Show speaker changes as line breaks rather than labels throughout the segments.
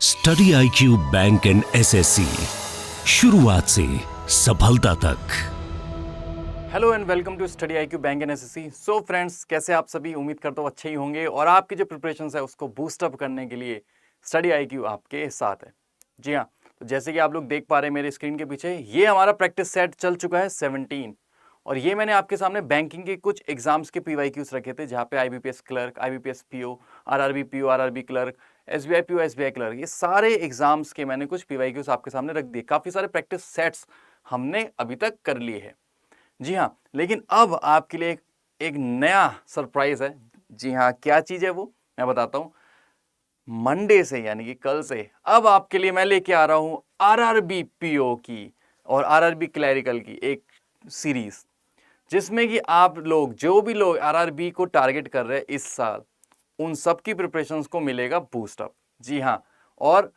Study IQ bank and SSC, शुरुआत से सफलता तक।
Hello and welcome to study IQ bank and SSC। So friends, कैसे आप सभी? उम्मीद करता हूँ अच्छे ही होंगे और आपकी जो प्रिपरेशन है उसको बूस्ट अप करने के लिए स्टडी IQ आपके साथ है। जी हाँ, तो जैसे कि आप लोग देख पा रहे हैं मेरे स्क्रीन के पीछे, ये हमारा प्रैक्टिस सेट चल चुका है 17 और ये मैंने आपके सामने बैंकिंग के कुछ एग्जाम्स के PYQs रखे थे, जहाँ पे IBPS clerk, IBPS PO, RRB PO, RRB clerk, SBI PO, SBI clerk, ये सारे एग्जाम्स के मैंने कुछ PYQs आपके सामने रख दिए। काफ़ी सारे प्रैक्टिस सेट्स हमने अभी तक कर लिए हैं। जी हाँ, लेकिन अब आपके लिए एक नया सरप्राइज है। जी हाँ, क्या चीज़ है वो मैं बताता हूँ। मंडे से यानी कि कल से अब आपके लिए मैं लेके आ रहा हूँ RRB PO की और RRB क्लैरिकल की एक सीरीज, जिसमें कि आप लोग जो भी लोग RRB को टारगेट कर रहे हैं इस साल, उन सब की प्रिपरेशंस को मिलेगा बूस्ट अप। जी हाँ, और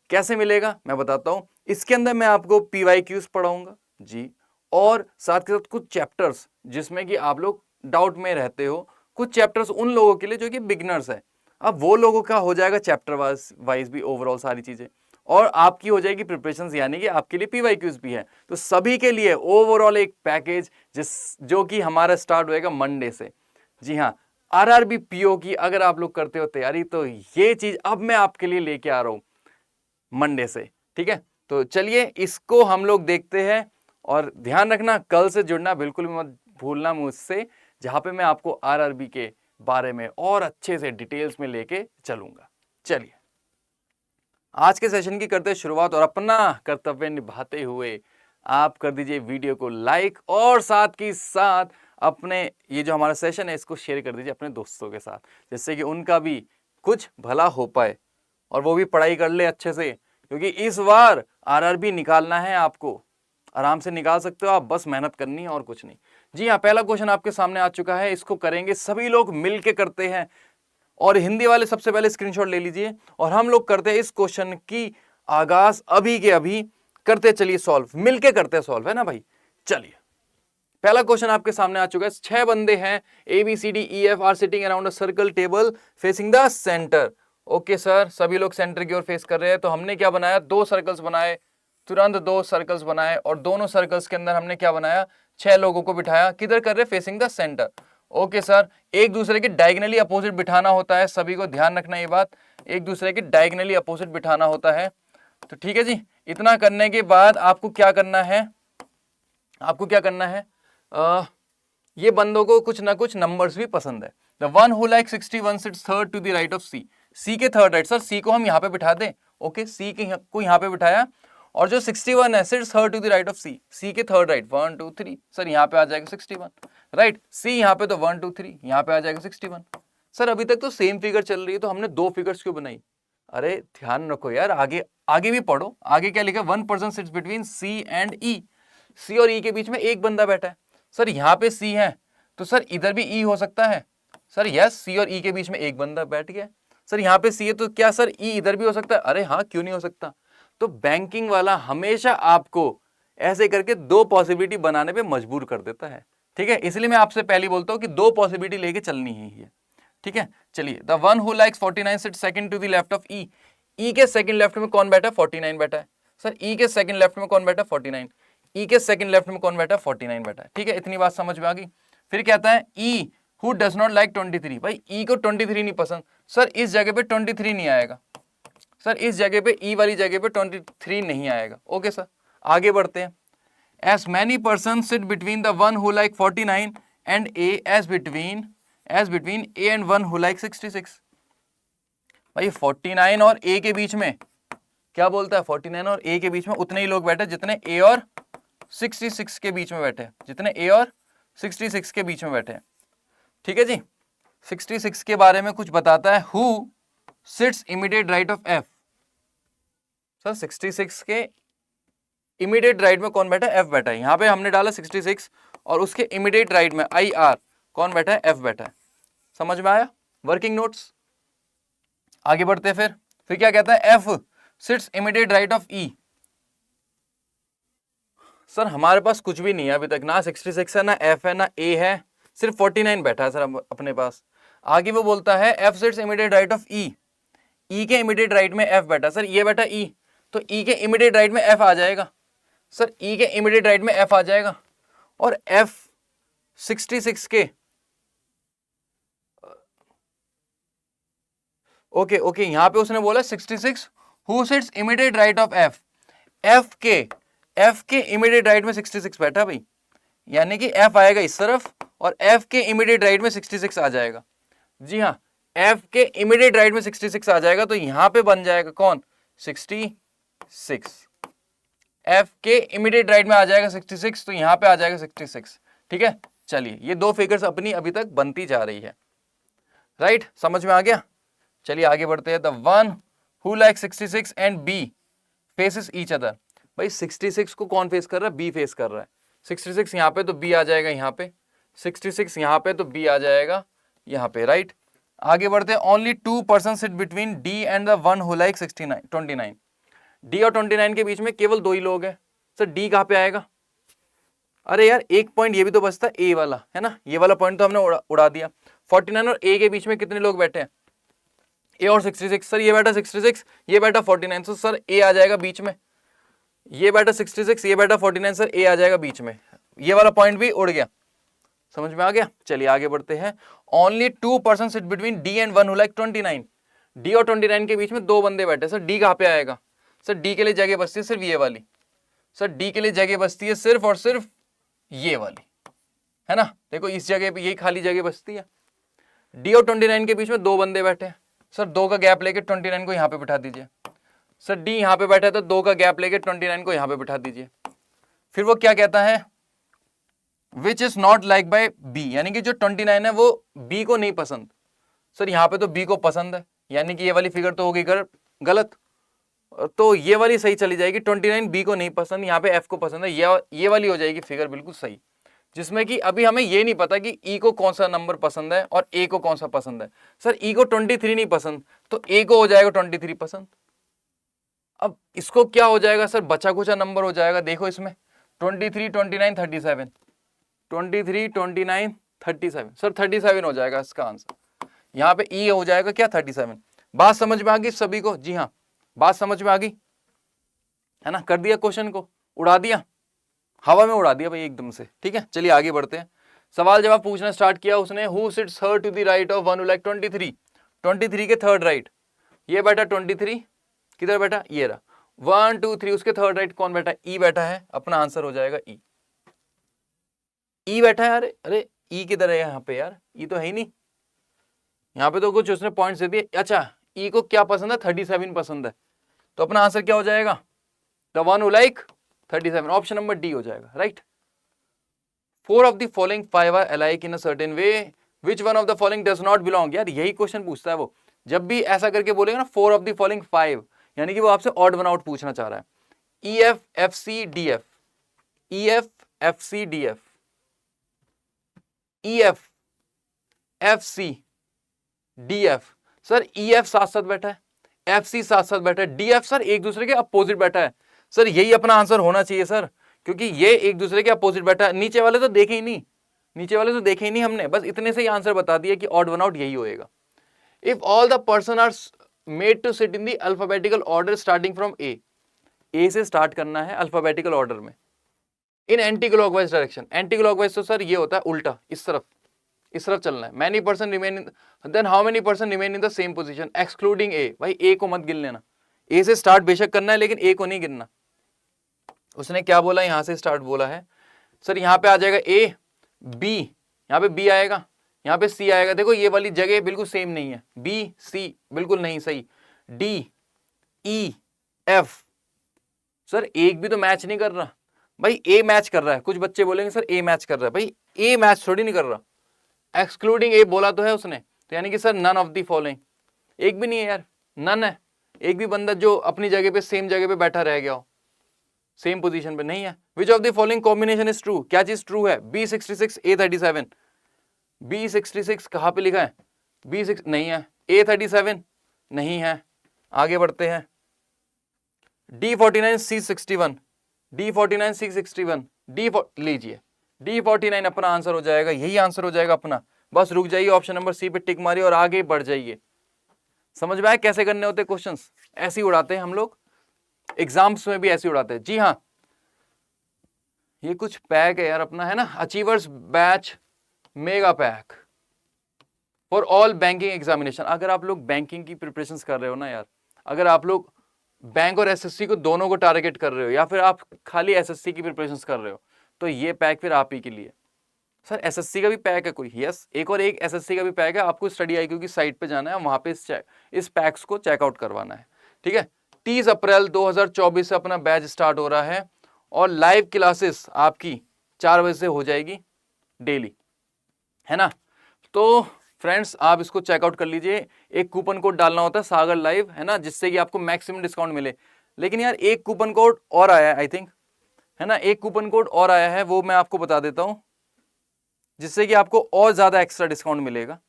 कैसे मिलेगा मैं बताता हूँ। इसके अंदर मैं आपको PYQs पढ़ाऊंगा जी, और साथ के साथ कुछ चैप्टर्स जिसमें कि आप लोग डाउट में रहते हो, कुछ चैप्टर्स उन लोगों के लिए जो कि बिगनर्स है। अब वो लोगों का हो जाएगा चैप्टर वाइज भी ओवरऑल सारी चीजें, और आपकी हो जाएगी प्रिपरेशंस, यानी कि आपके लिए PYQs भी है। तो सभी के लिए ओवरऑल एक पैकेज जो कि हमारा स्टार्ट होएगा मंडे से। जी हाँ, RRB PO की अगर आप लोग करते हो तैयारी, तो ये चीज अब मैं आपके लिए लेके आ रहा हूं मंडे से। ठीक है, तो चलिए इसको हम लोग देखते हैं। और ध्यान रखना, कल से जुड़ना बिल्कुल भी मत भूलना मुझसे, जहां पे मैं आपको RRB के बारे में और अच्छे से डिटेल्स में लेके चलूंगा। चलिए आज के सेशन की करते शुरुआत, और अपना कर्तव्य निभाते हुए आप कर दीजिए वीडियो को लाइक, और साथ ही साथ अपने ये जो हमारा सेशन है इसको शेयर कर दीजिए अपने दोस्तों के साथ, जिससे कि उनका भी कुछ भला हो पाए और वो भी पढ़ाई कर ले अच्छे से, क्योंकि इस बार RRB निकालना है आपको। आराम से निकाल सकते हो आप, बस मेहनत करनी है और कुछ नहीं। जी हाँ, पहला क्वेश्चन आपके सामने आ चुका है, इसको करेंगे सभी लोग मिल के करते हैं। और हिंदी वाले सबसे पहले स्क्रीनशॉट ले लीजिए, और हम लोग करते हैं इस क्वेश्चन की आगाज अभी के अभी। करते चलिए सॉल्व, मिलके करते हैं सॉल्व, है ना भाई। चलिए पहला क्वेश्चन आपके सामने आ चुका है। 6 बंदे हैं, ABCDEF are sitting around a circle table facing the centre. Okay sir, सभी लोग सेंटर की ओर फेस कर रहे हैं। तो हमने क्या बनाया, 2 सर्कल्स बनाए, तुरंत 2 सर्कल्स बनाए, और दोनों सर्कल्स के अंदर हमने क्या बनाया, 6 लोगों को बिठाया। किधर कर रहे, facing the centre. Okay sir, एक दूसरे के डायगनली अपोजिट बिठाना होता है, सभी को ध्यान रखना ये बात, एक दूसरे के डायगनली अपोजिट बिठाना होता है। तो ठीक है जी, इतना करने के बाद आपको क्या करना है, आपको क्या करना है, ये बंदों को कुछ ना कुछ नंबर्स भी पसंद है। The one who like 61 sits third to the right of C. C के थर्ड राइट, सर सी को हम यहाँ पे बिठा दें। ओके, सी को यहाँ पे बिठाया, और जो 61 है sits third to the right of C, C के थर्ड राइट 1 2 3, सर यहाँ पे आ जाएगा 61 राइट। सी यहाँ पे तो 1 2 3, यहाँ पे आ जाएगा 61। सर अभी तक तो सेम फिगर चल रही है, तो हमने 2 फिगर्स क्यों बनाई? अरे ध्यान रखो यार, आगे आगे भी पढ़ो। आगे क्या लिखा, 1 person sits between C and E. C और ई के बीच में एक बंदा बैठा है। सर यहाँ पे सी है, तो सर इधर भी ई हो सकता है। सर यस, सी और ई के बीच में एक बंदा बैठ गया। सर यहाँ पे सी है, तो क्या सर ई इधर भी हो सकता है? अरे हाँ, क्यों नहीं हो सकता। तो बैंकिंग वाला हमेशा आपको ऐसे करके 2 पॉसिबिलिटी बनाने पे मजबूर कर देता है। ठीक है, इसलिए मैं आपसे पहले बोलता हूँ कि 2 पॉसिबिलिटी लेके चलनी ही है। ठीक है, चलिए। The one who likes 49 sit second to the left of E. E के सेकंड लेफ्ट में कौन बैठा है? 49 बैठा है। सर ई के सेकंड लेफ्ट में कौन बैठा है? 49। ई के सेकंड लेफ्ट में कौन बैठा है? 49 बैठा है। ठीक है, इतनी बात समझ में आ गई। फिर कहता है ई हु डज नॉट लाइक 23। भाई ई को 23 नहीं पसंद। सर इस जगह पे 23 नहीं आएगा। सर इस जगह पे ई वाली जगह पे 23 नहीं आएगा। ओके सर, आगे बढ़ते हैं। As many person sit between the one who like 49 and A as between A and one who like 66। भाई 49 और ए के बीच में क्या बोलता है, 49 और ए के बीच में उतने ही लोग बैठे जितने ए और 66 के बीच में बैठे, जितने ए और 66 के बीच में बैठे। ठीक है जी, 66 के बारे में कुछ बताता है। Who sits immediate right of F. Sir 66 के इमीडिएट राइट में कौन बैठा है? एफ बैठा है। यहां पे हमने डाला 66, और उसके इमीडिएट राइट में IR कौन बैठा है? एफ बैठा है। समझ में आया? Working notes. आगे बढ़ते हैं। फिर क्या कहता है, F sits immediate right of E. Sir हमारे पास कुछ भी नहीं है अभी तक, ना 66 है, ना एफ है, ना ए है, सिर्फ 49 बैठा है सर अपने पास। आगे वो बोलता है F sits immediate right of E. E के इमीडिएट राइट में एफ बैठा, सर ये बैठा ई, तो ई के इमीडिएट राइट में एफ आ जाएगा, सर ई के इमीडिएट राइट में एफ आ जाएगा, और एफ 66 के ओके ओके यहां पे उसने बोला 66 who sits immediate right of F, F के इमीडिएट राइट में 66 बैठा भाई, यानी कि एफ आएगा इस तरफ और एफ के इमीडिएट राइट में 66 आ जाएगा। जी हाँ, एफ के इमीडिएट राइट में 66 आ जाएगा, तो यहां पे बन जाएगा कौन 66, एफ के इमीडिएट राइट में आ जाएगा 66, तो यहां पे आ जाएगा 66। ठीक है, चलिए ये दो फिगर्स अपनी अभी तक बनती जा रही है, राइट, समझ में आ गया। चलिए आगे बढ़ते हैं। The one who like 66 and B faces each other, भाई 66 को कौन फेस कर रहा है, बी फेस कर रहा है, 66 यहाँ पे तो बी आ जाएगा यहाँ पे, 66 यहाँ पे तो बी आ जाएगा यहाँ पे, राइट। आगे बढ़ते हैं। Only 2 person sit between D and the one who like 29, D और 29 के बीच में केवल 2 ही लोग हैं, सर डी कहाँ पे आएगा, अरे यार एक पॉइंट ये भी तो बचता है ए वाला, है ना, ये वाला पॉइंट तो हमने उड़ा दिया। 49 और ए के बीच में कितने लोग बैठे हैं, ए और 66, सर ये बैठा 66, ये बैठा 49, तो सर ए आ जाएगा बीच में, ये बैठा 66, ये बैठा 49, सर ए आ जाएगा बीच में, ये वाला पॉइंट भी उड़ गया, समझ में आ गया। चलिए आगे बढ़ते हैं। Only 2 person sit between D and one who like 29, D और 29 के बीच में 2 बंदे बैठे, सर डी कहाँ पे आएगा, सर डी के लिए जगह बचती है सिर्फ ये वाली, सर डी के लिए जगह बचती है सिर्फ और सिर्फ ये वाली, है ना, देखो इस जगह पे यही खाली जगह बचती है। डी और 29 के बीच में 2 बंदे बैठे हैं, सर 2 का गैप लेके 29 को यहाँ पे बिठा दीजिए, सर डी यहाँ पे बैठा है तो 2 का गैप लेके 29 को यहाँ पे बिठा दीजिए। फिर वो क्या कहता है, which is not like by B, यानी कि जो 29 है वो बी को नहीं पसंद, सर यहाँ पे तो बी को पसंद है, यानी कि ये वाली फिगर तो होगी गलत, तो ये वाली सही चली जाएगी, 29 बी को नहीं पसंद, यहाँ पे एफ को पसंद है, ये वाली हो जाएगी फिगर बिल्कुल सही, जिसमें कि अभी हमें ये नहीं पता कि ई को कौन सा नंबर पसंद है और ए को कौन सा पसंद है। सर ई को 23 नहीं पसंद, तो ए को हो जाएगा 23 पसंद। अब इसको क्या हो जाएगा सर, बचा कुचा नंबर हो जाएगा, देखो इसमें 23, 29, 37, 23, 29, 37, सर 37 हो जाएगा इसका आंसर, यहाँ पे ई हो जाएगा क्या 37। बात समझ में आ गई सभी को, जी हाँ बात समझ में आ गई, है ना, कर दिया क्वेश्चन को, उड़ा दिया, हवा में उड़ा दिया भाई एकदम से। ठीक है, चलिए आगे बढ़ते हैं। सवाल जवाब पूछना स्टार्ट किया उसने। Who sits her to the right of one who like 23 के थर्ड राइट, ये बैठा 23, किधर बैठा, ये रहा 1 2 3, उसके थर्ड राइट कौन बैठा, ई बैठा है, अपना आंसर हो जाएगा ई, ई बैठा है। अरे अरे ई किधर है यहाँ पे यार, ई तो है ही नहीं, यहाँ पे तो कुछ उसने पॉइंट्स दे दिए। अच्छा ई को क्या पसंद है, 37 पसंद है, तो अपना आंसर क्या हो जाएगा, the one who like 37, option number D हो जाएगा, right. 4 of the following 5 are alike in a certain way, which one of the following does not belong, यार यही क्वेश्चन पूछता है वो, जब भी ऐसा करके बोलेगा ना 4 ऑफ द फॉलोइंग 5, यानी कि वो आपसे ऑड वन आउट पूछना चाह रहा है। E F F C D F, E F F C D F, E F F C D F, sir E F साथ साथ बैठा है, एफ सी साथ साथ बैठा है, डी एफ सर एक दूसरे के अपोजिट बैठा है, सर यही अपना आंसर होना चाहिए सर, क्योंकि ये एक दूसरे के अपोजिट बैठा है। नीचे वाले तो देखे ही नहीं, नीचे वाले तो देखे ही नहीं हमने, बस इतने से ही आंसर बता दिया कि ऑड वन आउट यही होएगा। If all the person are made to sit in the alphabetical order starting from A से स्टार्ट करना है अल्फाबेटिकल ऑर्डर में, in anticlockwise direction, anticlockwise तो सर ये होता है उल्टा, इस तरफ चलना है। Many person remain in, then how many person remain in the same position excluding A, भाई ए को मत गिन लेना, ए से स्टार्ट बेशक करना है लेकिन ए को नहीं गिनना। उसने क्या बोला, यहां से स्टार्ट बोला है, सर यहाँ पे आ जाएगा ए बी, यहाँ पे बी आएगा, यहाँ पे सी आएगा, देखो ये वाली जगह बिल्कुल सेम नहीं है, बी सी बिल्कुल नहीं सही, डी ई एफ, सर एक भी तो मैच नहीं कर रहा, भाई ए मैच कर रहा है, कुछ बच्चे बोलेंगे सर ए मैच कर रहा है, भाई ए मैच थोड़ी नहीं कर रहा, एक्सक्लूडिंग ए बोला तो है उसने, तो यानी कि sir none of the following, एक भी नहीं है यार, नन है, एक भी बंदा जो अपनी जगह पे सेम जगह पे बैठा रह गया हो, सेम पोजीशन पे नहीं है। Which of the following combination is true, क्या चीज ट्रू है, B66 A37, B66 कहां पे लिखा है, B6 नहीं है, A37 नहीं है। आगे बढ़ते हैं, D49 C61, D49 C61, लीजिए D49 अपना आंसर हो जाएगा, यही आंसर हो जाएगा अपना, बस रुक जाइए, ऑप्शन नंबर सी पे टिक मारिए और आगे बढ़ जाइए। समझ में आया कैसे करने होते क्वेश्चंस? ऐसे ही उड़ाते हैं हम लोग, एग्जाम्स में भी ऐसे ही उड़ाते हैं। जी हाँ, ये कुछ पैक है यार अपना, है ना, achievers batch mega pack for all banking examination. अगर आप लोग बैंकिंग की प्रिपरेशन कर रहे हो ना यार, अगर आप लोग बैंक और एसएससी को दोनों को टारगेट कर रहे हो, या फिर आप खाली एसएससी की प्रिपरेशन कर रहे हो, तो ये पैक फिर आप ही के लिए। सर एसएससी का भी पैक है कोई? यस, एक और एक एसएससी का भी पैक है। आपको स्टडी आईक्यू की साइट पे जाना है, वहां पे इस पैक्स को चेकआउट करवाना है, ठीक है। 30 अप्रैल 2024 से अपना बैच स्टार्ट हो रहा है और लाइव क्लासेस आपकी 4 बजे से हो जाएगी डेली, है ना। तो फ्रेंड्स आप इसको चेकआउट कर लीजिए। एक कूपन कोड डालना होता है सागर लाइव, है ना, जिससे कि आपको मैक्सिमम डिस्काउंट मिले। लेकिन यार एक कूपन कोड और आया है आई थिंक, है ना, एक कूपन कोड और आया है, वो मैं आपको बता देता हूं, जिससे कि आपको और ज्यादा एक्स्ट्रा डिस्काउंट मिलेगा।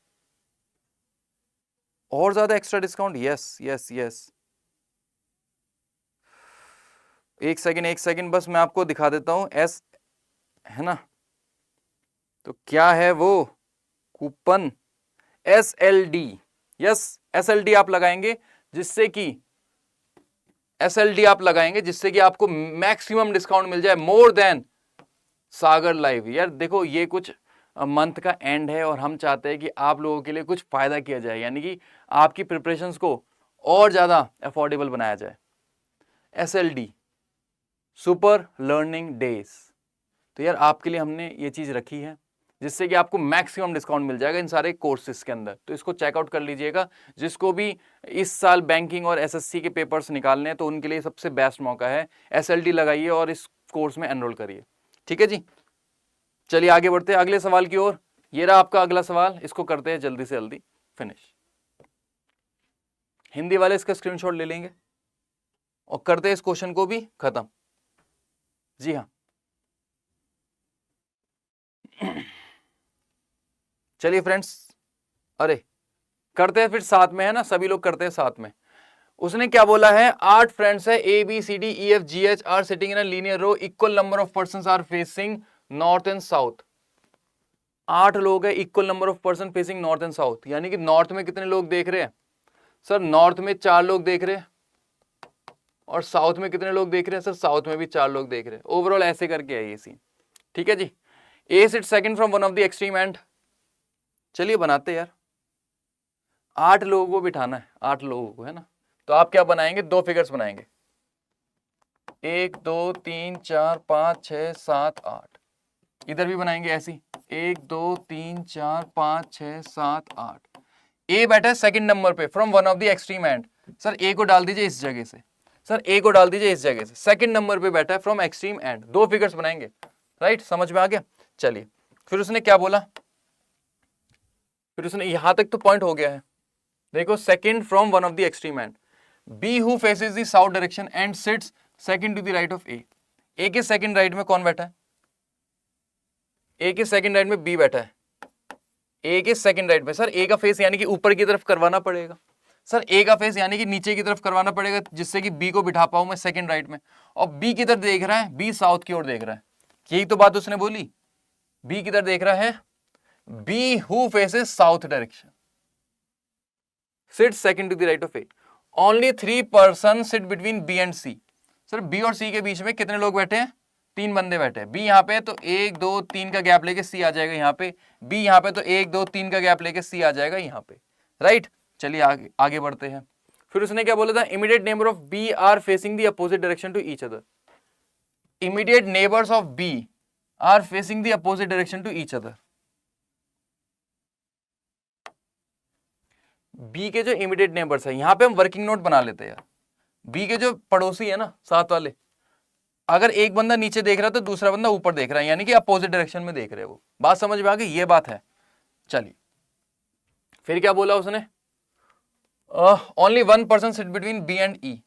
और ज्यादा extra discount, yes yes yes, एक सेकंड बस मैं आपको दिखा देता हूं। है ना, तो क्या है वो कूपन? SLD, यस SLD आप लगाएंगे, जिससे कि SLD आप लगाएंगे जिससे कि आपको मैक्सिमम डिस्काउंट मिल जाए, मोर देन सागर लाइव। यार देखो ये कुछ मंथ का एंड है और हम चाहते हैं कि आप लोगों के लिए कुछ फायदा किया जाए, यानी कि आपकी प्रिपरेशंस को और ज्यादा अफोर्डेबल बनाया जाए। SLD सुपर लर्निंग डेज, तो यार आपके लिए हमने ये चीज रखी है, जिससे कि आपको मैक्सिमम डिस्काउंट मिल जाएगा इन सारे कोर्सेज के अंदर। तो इसको चेकआउट कर लीजिएगा। जिसको भी इस साल बैंकिंग और एसएससी के पेपर्स निकालने हैं, तो उनके लिए सबसे बेस्ट मौका है। SLD लगाइए और इस कोर्स में एनरोल करिए, ठीक है जी। चलिए आगे बढ़ते हैं अगले सवाल की ओर। ये रहा आपका अगला सवाल, इसको करते हैं जल्दी से जल्दी फिनिश। हिंदी वाले इसका स्क्रीनशॉट ले लेंगे और करते हैं इस क्वेश्चन को भी खत्म। जी हाँ, चलिए फ्रेंड्स, अरे करते हैं फिर साथ में, है ना, सभी लोग करते हैं साथ में। उसने क्या बोला है? 8 फ्रेंड्स है, ABCDEFGH are sitting in a linear row, equal number of persons are facing north and south. 8 लोग है, equal number of person facing north and south, यानी कि नॉर्थ में कितने लोग देख रहे हैं? सर नॉर्थ में 4 लोग देख रहे हैं, और साउथ में कितने लोग देख रहे हैं? सर साउथ में भी 4 लोग देख रहे हैं। ओवरऑल ऐसे करके है ये सीन, ठीक है जी। A sit second from one of the extreme end. चलिए बनाते यार, 8 लोगों को बिठाना है, 8 लोगों को, है ना। तो आप क्या बनाएंगे? 2 फिगर्स बनाएंगे, 1 2 3 4 5 6 7 8। इधर भी बनाएंगे ऐसी, 1 2 3 4 5 6 7 8। ए बैठा है सेकंड नंबर पे from one of the extreme end. Sir A को डाल दीजिए इस जगह से, सर ए को डाल दीजिए इस जगह से, सेकंड नंबर पे बैठा है फ्रॉम एक्सट्रीम एंड। 2 फिगर्स बनाएंगे, राइट, समझ में आ गया। चलिए फिर उसने क्या बोला? फिर उसने, यहां तक तो पॉइंट हो गया है। देखो, second from one of the extreme end, B who faces the south direction and sits second to the right of A. A के सेकंड राइट में कौन बैठा है? ए के सेकंड राइट में बी बैठा है। ए के सेकंड राइट में, सर ए का फेस यानी कि ऊपर की तरफ करवाना पड़ेगा, सर ए का फेस यानी कि नीचे की तरफ करवाना पड़ेगा, जिससे कि बी को बिठा पाऊं मैं सेकंड राइट में। और बी किधर देख रहा है? बी साउथ की ओर देख रहा है, यही तो बात उसने बोली। बी किधर देख रहा है? B who faces south direction sit second to the right of A. Only 3 person sit between B and C. Sir B और सी के बीच में कितने लोग बैठे हैं? 3 बंदे बैठे हैं। बी यहाँ पे तो 1 2 3 का गैप लेके सी आ जाएगा यहाँ पे, बी यहाँ पे तो 1 2 3 का गैप लेके सी आ जाएगा यहाँ पे, राइट। चलिए आगे बढ़ते हैं। फिर उसने क्या बोला था? Immediate neighbour of B are facing the opposite direction to each other. Immediate neighbours of B are facing the opposite direction to each other. B के जो इमीडिएट नेबर्स है, यहां पे हम वर्किंग नोट बना लेते हैं यार। बी के जो पड़ोसी है ना, साथ वाले, अगर एक बंदा नीचे देख रहा है तो दूसरा बंदा ऊपर देख रहा है, यानी कि अपोजिट डायरेक्शन में देख रहे हैं वो। बात समझ में आ गई? ये बात है। चलिए फिर क्या बोला उसने? Only 1 person sit between B and E.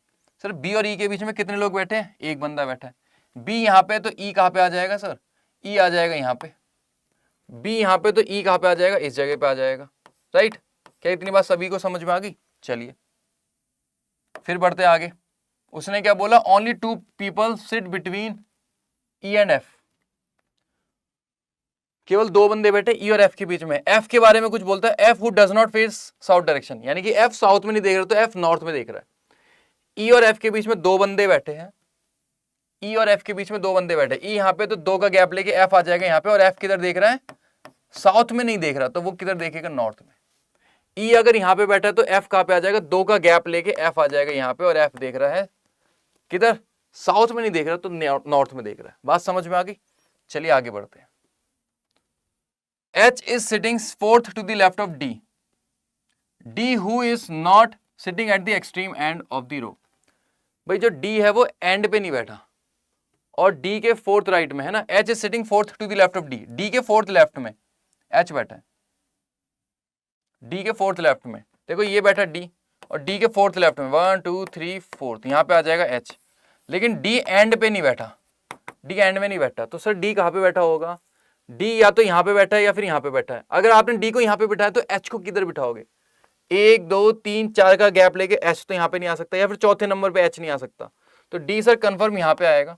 Sir B और ई के बीच में कितने लोग बैठे हैं? एक बंदा बैठा है। बी यहाँ पे तो ई कहाँ पे आ जाएगा? सर ई आ जाएगा यहाँ पे। बी यहाँ पे तो ई कहाँ पे आ जाएगा? इस जगह पे आ जाएगा, राइट। क्या इतनी बात सभी को समझ में आ गई? चलिए फिर बढ़ते आगे। उसने क्या बोला? Only 2 people sit between E and F. केवल दो बंदे बैठे ई और एफ के बीच में। एफ के बारे में कुछ बोलता है, F who does not face south direction, यानी कि एफ साउथ में नहीं देख रहा तो एफ नॉर्थ में देख रहा है। ई और एफ के बीच में दो बंदे बैठे हैं, ई और एफ के बीच में दो बंदे बैठे, ई यहाँ पे तो दो का गैप लेके एफ आ जाएगा यहाँ पे, और एफ किधर देख रहा है, साउथ में नहीं देख रहा, तो वो किधर देखेगा, नॉर्थ में। ई अगर यहाँ पे बैठा है तो एफ कहाँ पे आ जाएगा, दो का गैप लेके एफ आ जाएगा यहाँ पे, और एफ देख रहा है किधर, साउथ में नहीं देख रहा तो नॉर्थ में देख रहा है। बात समझ में आ गई? चलिए आगे बढ़ते हैं। H is sitting fourth to the left of D. D who is not sitting at the extreme end of the row. भाई जो D है वो एंड पे नहीं बैठा और D के फोर्थ राइट में है ना। H is sitting fourth to the left of D. D के फोर्थ लेफ्ट में H बैठा है, D के फोर्थ लेफ्ट में। देखो ये बैठा D और D के फोर्थ लेफ्ट में 1 2 3 4, यहाँ पे आ जाएगा H। लेकिन D एंड पे नहीं बैठा, D एंड में नहीं बैठा, तो सर D कहाँ पे बैठा होगा? D या तो यहाँ पे बैठा है या फिर यहाँ पे बैठा है। अगर आपने D को यहाँ पे बिठाया तो H को किधर बिठाओगे? 1 2 3 4 का गैप लेके H तो यहाँ पे नहीं आ सकता, या फिर चौथे नंबर पे H नहीं आ सकता, तो D सर कंफर्म यहाँ पे आएगा।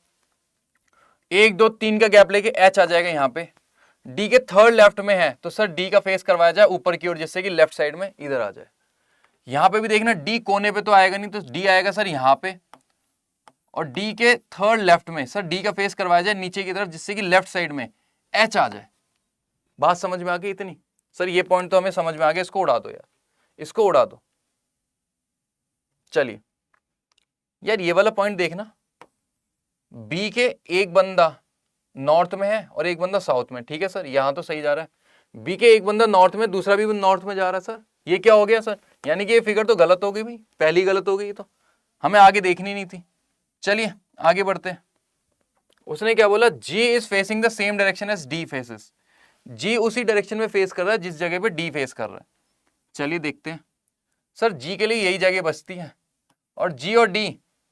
1 2 3 का गैप लेके H आ जाएगा यहाँ पे, D के थर्ड लेफ्ट में है तो सर D का फेस करवाया जाए ऊपर की ओर, जिससे कि लेफ्ट साइड में इधर आ जाए। यहाँ पे भी देखना D कोने पे तो आएगा नहीं, तो D आएगा सर यहाँ पे, और D के थर्ड लेफ्ट में सर D का फेस करवाया जाए नीचे की तरफ, जिससे कि लेफ्ट साइड में H आ जाए। बात समझ में आ गई इतनी? सर ये पॉइंट तो हमें समझ में आ गया, इसको उड़ा दो यार, इसको उड़ा दो। चलिए यार ये वाला पॉइंट देखना, बी के एक बंदा नॉर्थ में है और एक बंदा साउथ में, ठीक है सर, यहां तो सही जा रहा है। बी के एक बंदा नॉर्थ में, दूसरा भी नॉर्थ में जा रहा है सर, ये क्या हो गया सर? यानी कि ये फिगर तो गलत हो गई भाई, पहली गलत हो गई, तो हमें आगे देखनी नहीं थी। चलिए आगे बढ़ते हैं। उसने क्या बोला, G is facing the same direction as D faces. G उसी डायरेक्शन में फेस कर रहा है जिस जगह पे D फेस कर रहा है। चलिए देखते हैं। सर G के लिए यही जगह बचती है, और G और D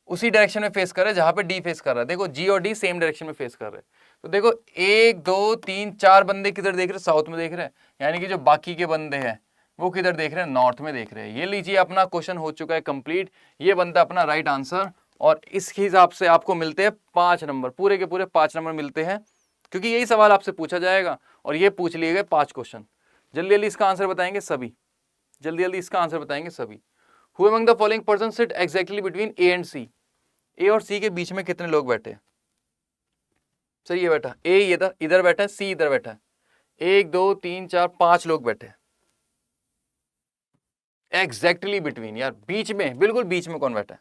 उसी डायरेक्शन में फेस कर रहे हैं जहां पे D फेस कर रहा है। देखो G और D सेम डायरेक्शन में फेस कर रहे हैं, तो देखो 1 2 3 4 बंदे किधर देख रहे हैं, साउथ में देख रहे हैं, यानी कि जो बाकी के बंदे हैं वो किधर देख रहे हैं, नॉर्थ में देख रहे हैं। ये लीजिए अपना क्वेश्चन हो चुका है कंप्लीट, ये बनता अपना राइट आंसर, और इसके हिसाब से आपको मिलते हैं 5 नंबर, पूरे के पूरे 5 नंबर मिलते हैं, क्योंकि यही सवाल आपसे पूछा जाएगा और ये पूछ लिए गए 5 क्वेश्चन। जल्दी जल्दी इसका आंसर बताएंगे सभी, जल्दी जल्दी इसका आंसर बताएंगे सभी। Who among the following person sit exactly between A and C. A और सी के बीच में कितने लोग बैठे हैं? सर ये बैठा, ए इधर बैठा है, सी इधर बैठा है, 1 2 3 4 5 लोग बैठे हैं एग्जैक्टली बिटवीन। यार बीच में, बिल्कुल बीच में कौन बैठा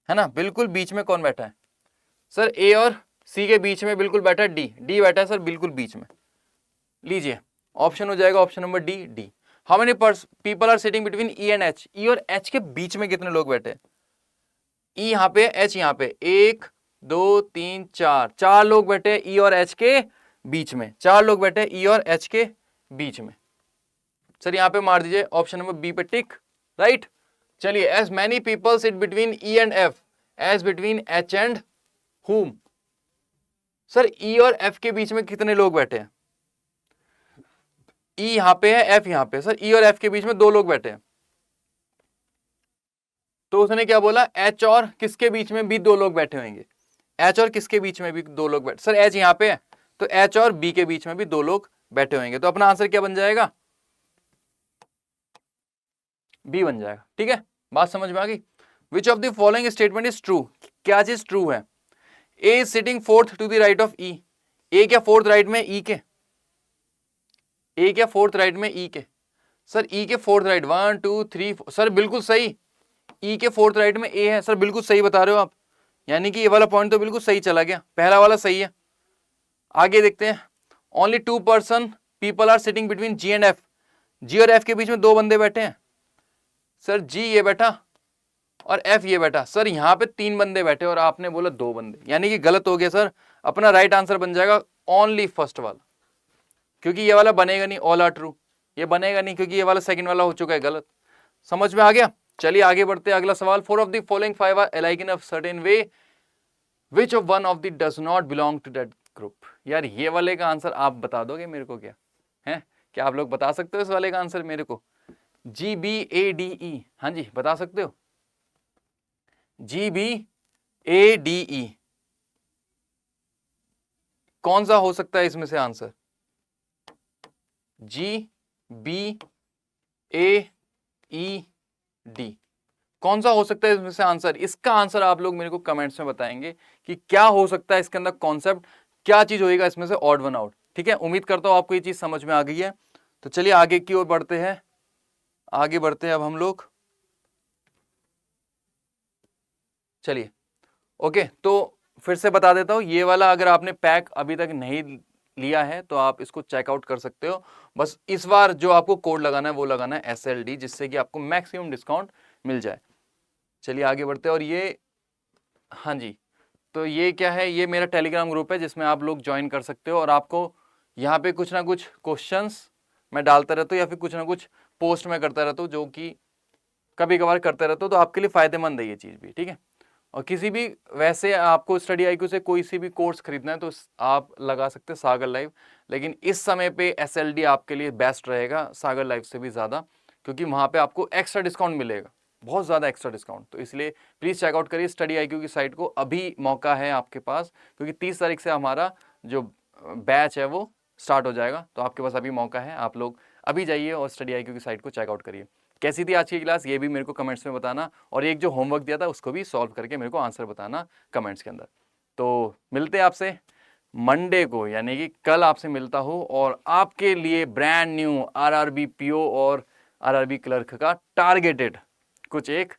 है ना, बिल्कुल बीच में कौन बैठा है? सर ए और सी के बीच में बिल्कुल बैठा है डी बैठा है सर बिल्कुल बीच में। लीजिए ऑप्शन हो जाएगा option number D. How many people are sitting between E and H. E और एच के बीच में कितने लोग बैठे हैं? ई यहाँ पे, एच यहाँ पे, 1 2 3 4 लोग बैठे हैं ई और एच के बीच में, 4 लोग बैठे हैं ई और एच के बीच में। सर यहाँ पे मार दीजिए ऑप्शन नंबर बी पे टिक, राइट। चलिए as many people sit between E and F as between H and whom। Sir E और एफ के बीच में कितने लोग बैठे हैं? ई यहां पे है, एफ यहां पे, सर ई और एफ के बीच में 2 लोग बैठे हैं, तो उसने क्या बोला, एच और किसके बीच में भी 2 लोग बैठे होंगे, एच और किसके बीच में भी 2 लोग बैठे। सर एच यहां पे है तो एच और बी के बीच में भी 2 लोग बैठे होंगे, तो अपना आंसर क्या बन जाएगा, बी बन जाएगा। ठीक है, बात समझ में आ गई। Which of the following statement is true. क्या चीज ट्रू है? A is sitting fourth to the right of E। A क्या फोर्थ राइट में E के? A क्या फोर्थ राइट में E के? सर E के फोर्थ राइट 1 2 3 4, सर बिल्कुल सही, E के फोर्थ राइट में A है, सर बिल्कुल सही बता रहे हो आप, यानी कि ये वाला पॉइंट तो बिल्कुल सही चला गया, पहला वाला सही है। आगे देखते हैं। Only 2 people are sitting between G and F। G और F के बीच में 2 बंदे बैठे हैं, सर G ये बैठा और F ये बैठा। सर यहाँ पे 3 बंदे बैठे और आपने बोला 2 बंदे, यानी कि गलत हो गया सर। अपना राइट आंसर बन जाएगा ओनली फर्स्ट वाला, क्योंकि ये वाला बनेगा नहीं, ऑल आर ट्रू, ये बनेगा नहीं क्योंकि ये वाला सेकंड वाला हो चुका है गलत। समझ में आ गया? चलिए आगे बढ़ते हैं। अगला सवाल, 4 of the following 5 are alike in a certain way, which of one of the does not belong to that group. यार ये वाले का आंसर आप बता दोगे मेरे को क्या है? क्या आप लोग बता सकते हो इस वाले का आंसर मेरे को? GBADE, हाँ जी बता सकते हो? GBADE कौन सा हो सकता है इसमें से आंसर? GBAED, कौन सा हो सकता है इसमें से आंसर? इसका आंसर आप लोग मेरे को कमेंट्स में बताएंगे कि क्या हो सकता है इसके अंदर कॉन्सेप्ट, क्या चीज होएगा इसमें से ऑड वन आउट। ठीक है, उम्मीद करता हूं आपको ये चीज समझ में आ गई है। तो चलिए आगे की ओर बढ़ते हैं, आगे बढ़ते हैं अब हम लोग। चलिए ओके, तो फिर से बता देता हूं, ये वाला अगर आपने पैक अभी तक नहीं लिया है तो आप इसको चेकआउट कर सकते हो। बस इस बार जो आपको कोड लगाना है वो लगाना है SLD, जिससे कि आपको मैक्सिमम डिस्काउंट मिल जाए। चलिए आगे बढ़ते हैं। और ये, हाँ जी, तो ये क्या है, ये मेरा टेलीग्राम ग्रुप है जिसमें आप लोग ज्वाइन कर सकते हो, और आपको यहाँ पे कुछ ना कुछ क्वेश्चंस मैं डालता रहता हूँ या फिर कुछ ना कुछ पोस्ट मैं करता रहता हूँ, जो कि कभी कभार करते रहता हूँ, तो आपके लिए फायदेमंद है ये चीज़ भी। ठीक है, और किसी भी, वैसे आपको स्टडी IQ से कोई सी भी कोर्स खरीदना है तो आप लगा सकते हैं सागर लाइव, लेकिन इस समय पे SLD आपके लिए बेस्ट रहेगा सागर लाइव से भी ज़्यादा, क्योंकि वहाँ पे आपको एक्स्ट्रा डिस्काउंट मिलेगा, बहुत ज़्यादा एक्स्ट्रा डिस्काउंट। तो इसलिए प्लीज़ चेकआउट करिए स्टडी IQ की साइट को, अभी मौका है आपके पास, क्योंकि 30 तारीख से हमारा जो बैच है वो स्टार्ट हो जाएगा। तो आपके पास अभी मौका है, आप लोग अभी जाइए और स्टडी IQ की साइट को चेकआउट करिए। कैसी थी आज की क्लास ये भी मेरे को कमेंट्स में बताना, और एक जो होमवर्क दिया था उसको भी सॉल्व करके मेरे को आंसर बताना कमेंट्स के अंदर। तो मिलते हैं आपसे मंडे को, यानी कि कल आपसे मिलता हूँ, और आपके लिए ब्रांड न्यू RRB PO और RRB क्लर्क का टारगेटेड कुछ एक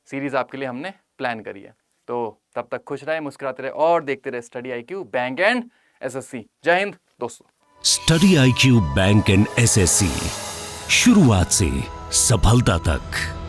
सीरीज आपके लिए हमने प्लान करी है। तो तब तक खुश रहे, मुस्कुराते रहे और देखते रहे study IQ bank and SSC। जय हिंद दोस्तों।
Study IQ bank and SSC, शुरुआत से सफलता तक।